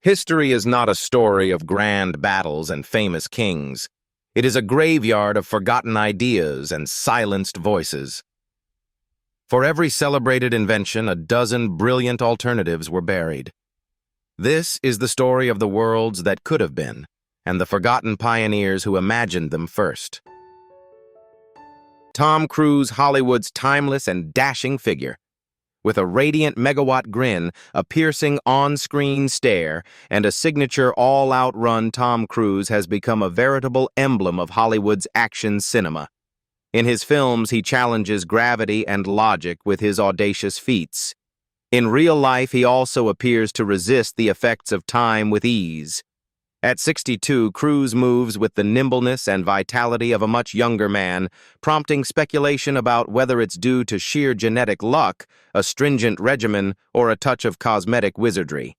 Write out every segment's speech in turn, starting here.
History is not a story of grand battles and famous kings. It is a graveyard of forgotten ideas and silenced voices. For every celebrated invention, a dozen brilliant alternatives were buried. This is the story of the worlds that could have been, and the forgotten pioneers who imagined them first. Tom Cruise, Hollywood's timeless and dashing figure. With a radiant megawatt grin, a piercing on-screen stare, and a signature all-out run, Tom Cruise has become a veritable emblem of Hollywood's action cinema. In his films, he challenges gravity and logic with his audacious feats. In real life, he also appears to resist the effects of time with ease. At 62, Cruise moves with the nimbleness and vitality of a much younger man, prompting speculation about whether it's due to sheer genetic luck, a stringent regimen, or a touch of cosmetic wizardry.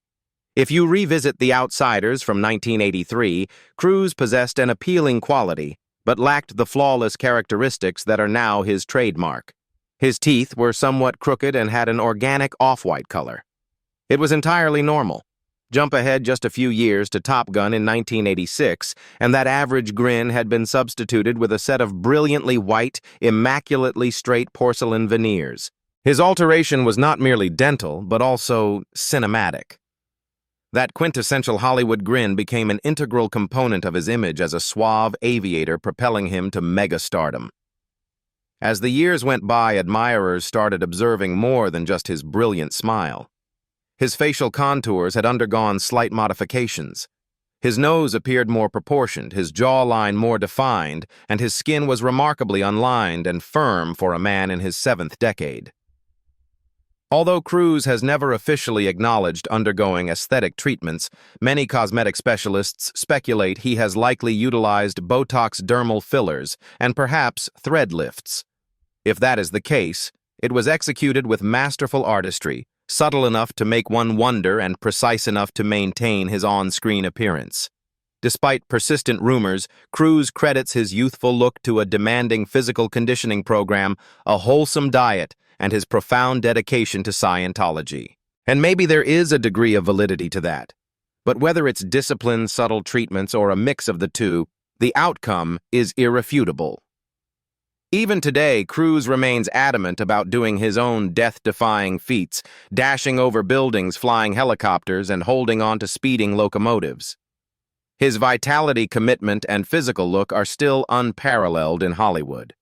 If you revisit The Outsiders from 1983, Cruise possessed an appealing quality, but lacked the flawless characteristics that are now his trademark. His teeth were somewhat crooked and had an organic off-white color. It was entirely normal. Jump ahead just a few years to Top Gun in 1986, and that average grin had been substituted with a set of brilliantly white, immaculately straight porcelain veneers. His alteration was not merely dental, but also cinematic. That quintessential Hollywood grin became an integral component of his image as a suave aviator, propelling him to megastardom. As the years went by, admirers started observing more than just his brilliant smile. His facial contours had undergone slight modifications. His nose appeared more proportioned, his jawline more defined, and his skin was remarkably unlined and firm for a man in his 7th decade. Although Cruise has never officially acknowledged undergoing aesthetic treatments, many cosmetic specialists speculate he has likely utilized Botox dermal fillers and perhaps thread lifts. If that is the case, it was executed with masterful artistry, subtle enough to make one wonder and precise enough to maintain his on-screen appearance. Despite persistent rumors, Cruise credits his youthful look to a demanding physical conditioning program, a wholesome diet, and his profound dedication to Scientology. And maybe there is a degree of validity to that. But whether it's discipline, subtle treatments, or a mix of the two, the outcome is irrefutable. Even today, Cruise remains adamant about doing his own death-defying feats, dashing over buildings, flying helicopters, and holding on to speeding locomotives. His vitality, commitment, and physical look are still unparalleled in Hollywood.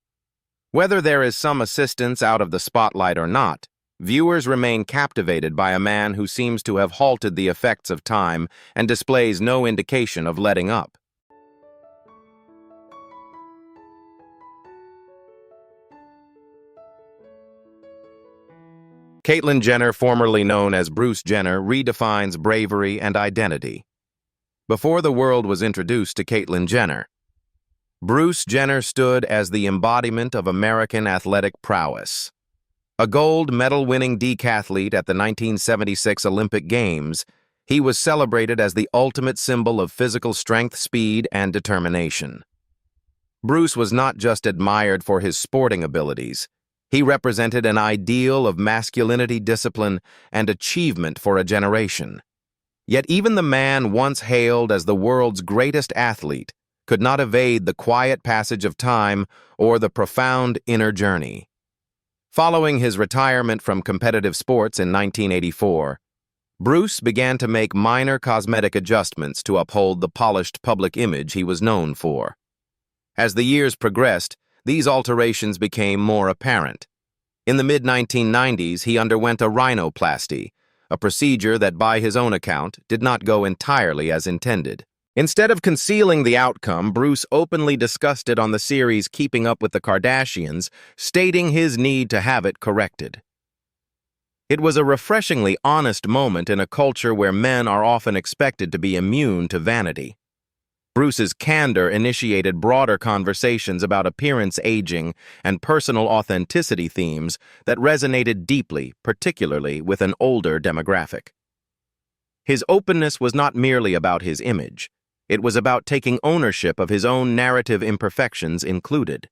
Whether there is some assistance out of the spotlight or not, viewers remain captivated by a man who seems to have halted the effects of time and displays no indication of letting up. Caitlyn Jenner, formerly known as Bruce Jenner, redefines bravery and identity. Before the world was introduced to Caitlyn Jenner, Bruce Jenner stood as the embodiment of American athletic prowess. A gold medal-winning decathlete at the 1976 Olympic Games, he was celebrated as the ultimate symbol of physical strength, speed, and determination. Bruce was not just admired for his sporting abilities. He represented an ideal of masculinity, discipline, and achievement for a generation. Yet even the man once hailed as the world's greatest athlete could not evade the quiet passage of time or the profound inner journey. Following his retirement from competitive sports in 1984, Bruce began to make minor cosmetic adjustments to uphold the polished public image he was known for. As the years progressed, these alterations became more apparent. In the mid-1990s, he underwent a rhinoplasty, a procedure that, by his own account, did not go entirely as intended. Instead of concealing the outcome, Bruce openly discussed it on the series Keeping Up with the Kardashians, stating his need to have it corrected. It was a refreshingly honest moment in a culture where men are often expected to be immune to vanity. Bruce's candor initiated broader conversations about appearance, aging, and personal authenticity themes that resonated deeply, particularly with an older demographic. His openness was not merely about his image. It was about taking ownership of his own narrative, imperfections included.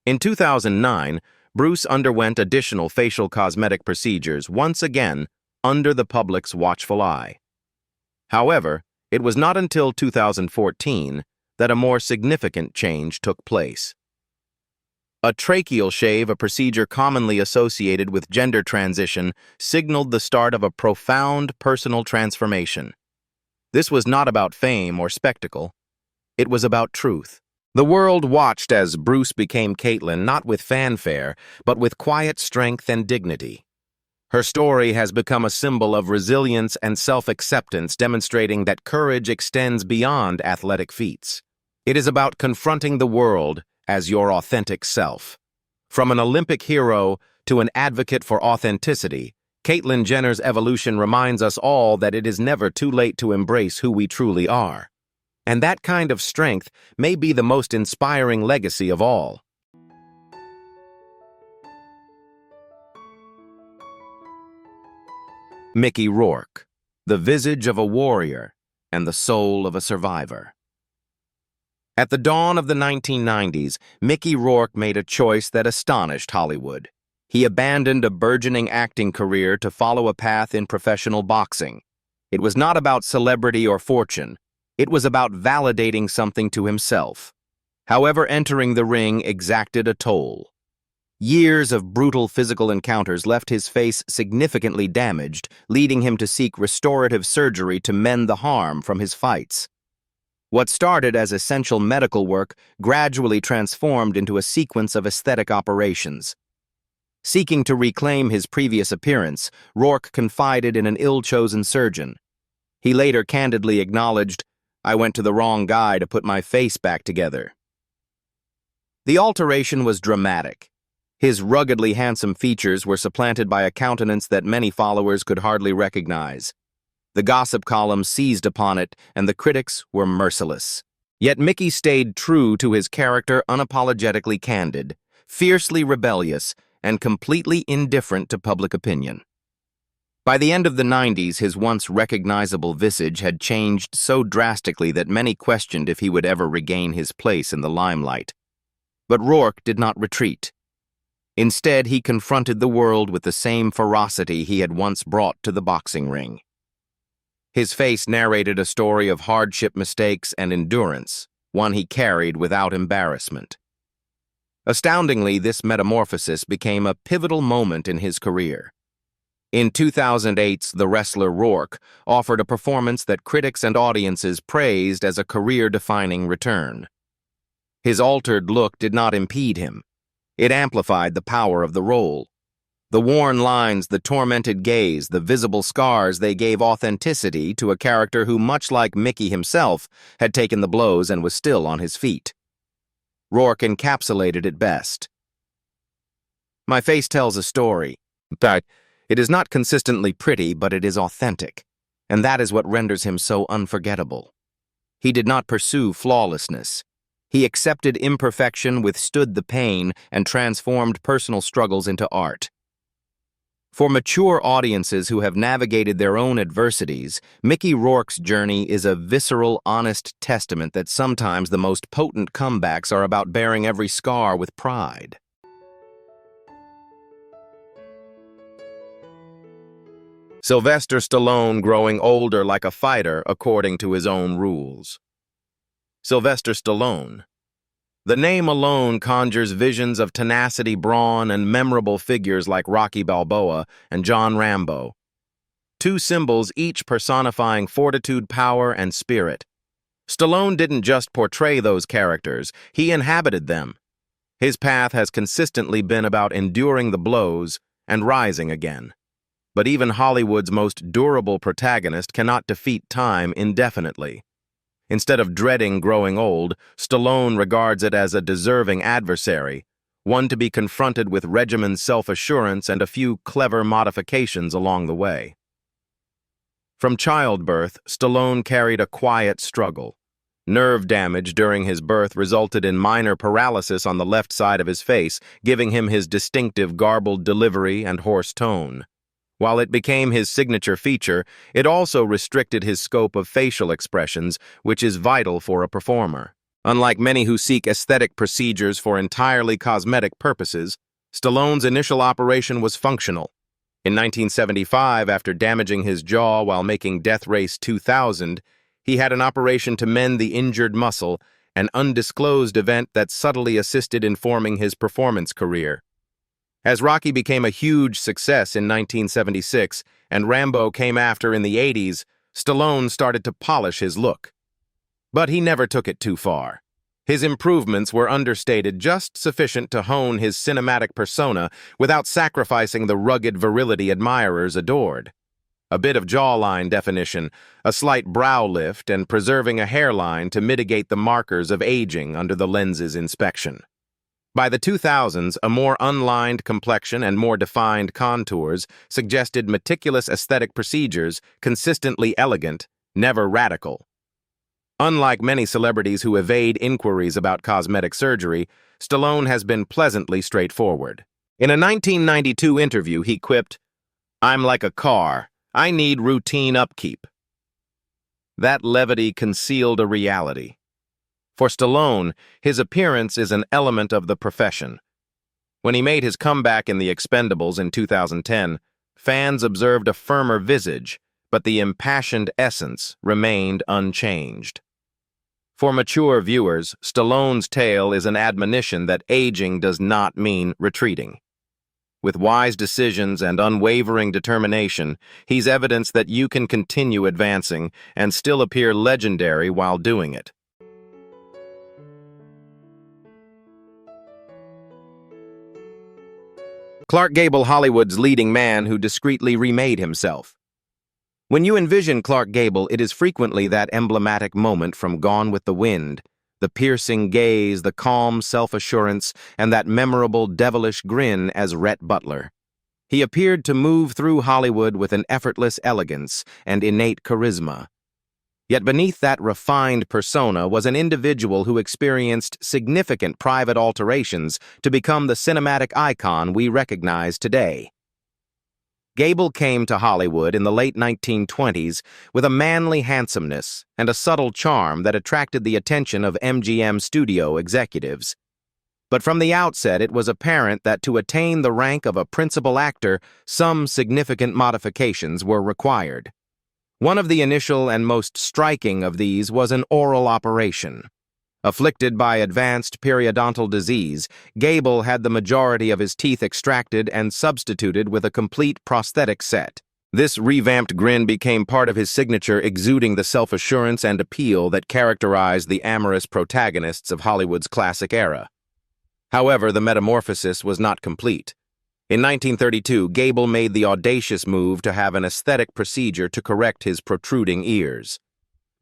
In 2009, Bruce underwent additional facial cosmetic procedures, once again under the public's watchful eye. However, it was not until 2014 that a more significant change took place. A tracheal shave, a procedure commonly associated with gender transition, signaled the start of a profound personal transformation. This was not about fame or spectacle. It was about truth. The world watched as Bruce became Caitlyn, not with fanfare, but with quiet strength and dignity. Her story has become a symbol of resilience and self-acceptance, demonstrating that courage extends beyond athletic feats. It is about confronting the world as your authentic self. From an Olympic hero to an advocate for authenticity, Caitlyn Jenner's evolution reminds us all that it is never too late to embrace who we truly are. And that kind of strength may be the most inspiring legacy of all. Mickey Rourke, the visage of a warrior and the soul of a survivor. At the dawn of the 1990s, Mickey Rourke made a choice that astonished Hollywood. He abandoned a burgeoning acting career to follow a path in professional boxing. It was not about celebrity or fortune. It was about validating something to himself. However, entering the ring exacted a toll. Years of brutal physical encounters left his face significantly damaged, leading him to seek restorative surgery to mend the harm from his fights. What started as essential medical work gradually transformed into a sequence of aesthetic operations. Seeking to reclaim his previous appearance, Rourke confided in an ill-chosen surgeon. He later candidly acknowledged, "I went to the wrong guy to put my face back together." The alteration was dramatic. His ruggedly handsome features were supplanted by a countenance that many followers could hardly recognize. The gossip columns seized upon it, and the critics were merciless. Yet Mickey stayed true to his character, unapologetically candid, fiercely rebellious, and completely indifferent to public opinion. By the end of the 90s, his once recognizable visage had changed so drastically that many questioned if he would ever regain his place in the limelight. But Rourke did not retreat. Instead, he confronted the world with the same ferocity he had once brought to the boxing ring. His face narrated a story of hardship, mistakes, and endurance, one he carried without embarrassment. Astoundingly, this metamorphosis became a pivotal moment in his career. In 2008's The Wrestler Rourke offered a performance that critics and audiences praised as a career-defining return. His altered look did not impede him. It amplified the power of the role. The worn lines, the tormented gaze, the visible scars, they gave authenticity to a character who, much like Mickey himself, had taken the blows and was still on his feet. Rourke encapsulated it best. "My face tells a story. It is not consistently pretty, but it is authentic, and that is what renders him so unforgettable." He did not pursue flawlessness. He accepted imperfection, withstood the pain, and transformed personal struggles into art. For mature audiences who have navigated their own adversities, Mickey Rourke's journey is a visceral, honest testament that sometimes the most potent comebacks are about bearing every scar with pride. Sylvester Stallone growing older like a fighter according to his own rules. Sylvester Stallone. The name alone conjures visions of tenacity, brawn, and memorable figures like Rocky Balboa and John Rambo. Two symbols each personifying fortitude, power, and spirit. Stallone didn't just portray those characters, he inhabited them. His path has consistently been about enduring the blows and rising again. But even Hollywood's most durable protagonist cannot defeat time indefinitely. Instead of dreading growing old, Stallone regards it as a deserving adversary, one to be confronted with regimented self-assurance and a few clever modifications along the way. From childbirth, Stallone carried a quiet struggle. Nerve damage during his birth resulted in minor paralysis on the left side of his face, giving him his distinctive garbled delivery and hoarse tone. While it became his signature feature, it also restricted his scope of facial expressions, which is vital for a performer. Unlike many who seek aesthetic procedures for entirely cosmetic purposes, Stallone's initial operation was functional. In 1975, after damaging his jaw while making Death Race 2000, he had an operation to mend the injured muscle, an undisclosed event that subtly assisted in forming his performance career. As Rocky became a huge success in 1976 and Rambo came after in the 80s, Stallone started to polish his look. But he never took it too far. His improvements were understated, just sufficient to hone his cinematic persona without sacrificing the rugged virility admirers adored. A bit of jawline definition, a slight brow lift, and preserving a hairline to mitigate the markers of aging under the lens's inspection. By the 2000s, a more unlined complexion and more defined contours suggested meticulous aesthetic procedures, consistently elegant, never radical. Unlike many celebrities who evade inquiries about cosmetic surgery, Stallone has been pleasantly straightforward. In a 1992 interview, he quipped, "I'm like a car. I need routine upkeep." That levity concealed a reality. For Stallone, his appearance is an element of the profession. When he made his comeback in The Expendables in 2010, fans observed a firmer visage, but the impassioned essence remained unchanged. For mature viewers, Stallone's tale is an admonition that aging does not mean retreating. With wise decisions and unwavering determination, he's evidence that you can continue advancing and still appear legendary while doing it. Clark Gable, Hollywood's leading man who discreetly remade himself. When you envision Clark Gable, it is frequently that emblematic moment from Gone with the Wind, the piercing gaze, the calm self-assurance, and that memorable devilish grin as Rhett Butler. He appeared to move through Hollywood with an effortless elegance and innate charisma. Yet beneath that refined persona was an individual who experienced significant private alterations to become the cinematic icon we recognize today. Gable came to Hollywood in the late 1920s with a manly handsomeness and a subtle charm that attracted the attention of MGM studio executives. But from the outset, it was apparent that to attain the rank of a principal actor, some significant modifications were required. One of the initial and most striking of these was an oral operation. Afflicted by advanced periodontal disease, Gable had the majority of his teeth extracted and substituted with a complete prosthetic set. This revamped grin became part of his signature, exuding the self-assurance and appeal that characterized the amorous protagonists of Hollywood's classic era. However, the metamorphosis was not complete. In 1932, Gable made the audacious move to have an aesthetic procedure to correct his protruding ears.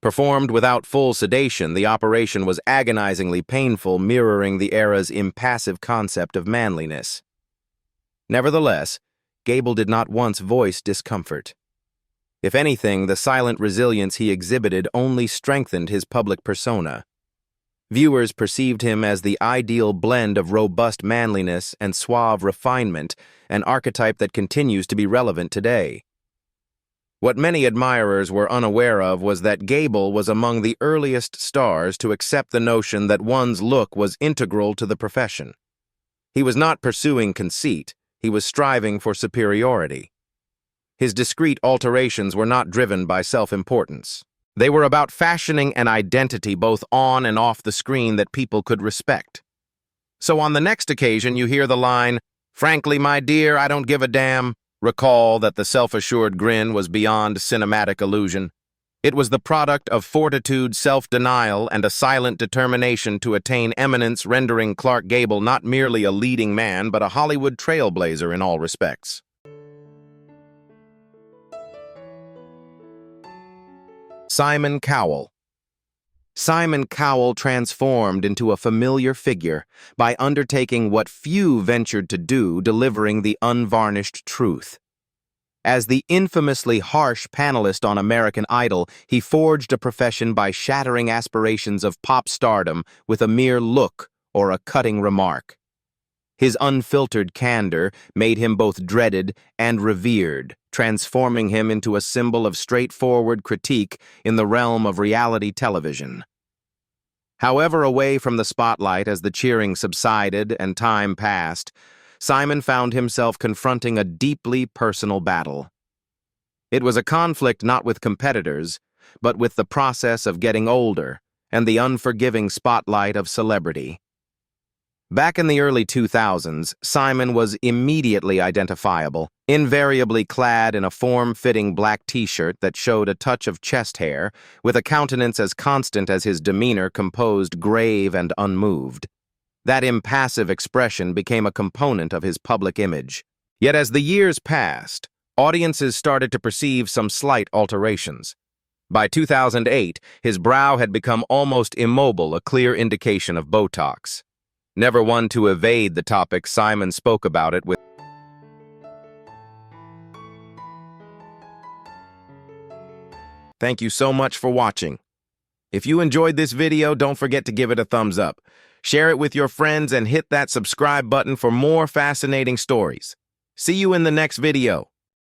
Performed without full sedation, the operation was agonizingly painful, mirroring the era's impassive concept of manliness. Nevertheless, Gable did not once voice discomfort. If anything, the silent resilience he exhibited only strengthened his public persona. Viewers perceived him as the ideal blend of robust manliness and suave refinement, an archetype that continues to be relevant today. What many admirers were unaware of was that Gable was among the earliest stars to accept the notion that one's look was integral to the profession. He was not pursuing conceit, he was striving for superiority. His discreet alterations were not driven by self-importance. They were about fashioning an identity both on and off the screen that people could respect. So on the next occasion you hear the line, "Frankly, my dear, I don't give a damn," recall that the self-assured grin was beyond cinematic illusion. It was the product of fortitude, self-denial, and a silent determination to attain eminence, rendering Clark Gable not merely a leading man, but a Hollywood trailblazer in all respects. Simon Cowell. Simon Cowell transformed into a familiar figure by undertaking what few ventured to do, delivering the unvarnished truth. As the infamously harsh panelist on American Idol, he forged a profession by shattering aspirations of pop stardom with a mere look or a cutting remark. His unfiltered candor made him both dreaded and revered, transforming him into a symbol of straightforward critique in the realm of reality television. However, away from the spotlight as the cheering subsided and time passed, Simon found himself confronting a deeply personal battle. It was a conflict not with competitors, but with the process of getting older and the unforgiving spotlight of celebrity. Back in the early 2000s, Simon was immediately identifiable, invariably clad in a form-fitting black t-shirt that showed a touch of chest hair, with a countenance as constant as his demeanor composed, grave, and unmoved. That impassive expression became a component of his public image. Yet as the years passed, audiences started to perceive some slight alterations. By 2008, his brow had become almost immobile, a clear indication of Botox. Never one to evade the topic, Simon spoke about it with. Thank you so much for watching. If you enjoyed this video, don't forget to give it a thumbs up. Share it with your friends and hit that subscribe button for more fascinating stories. See you in the next video.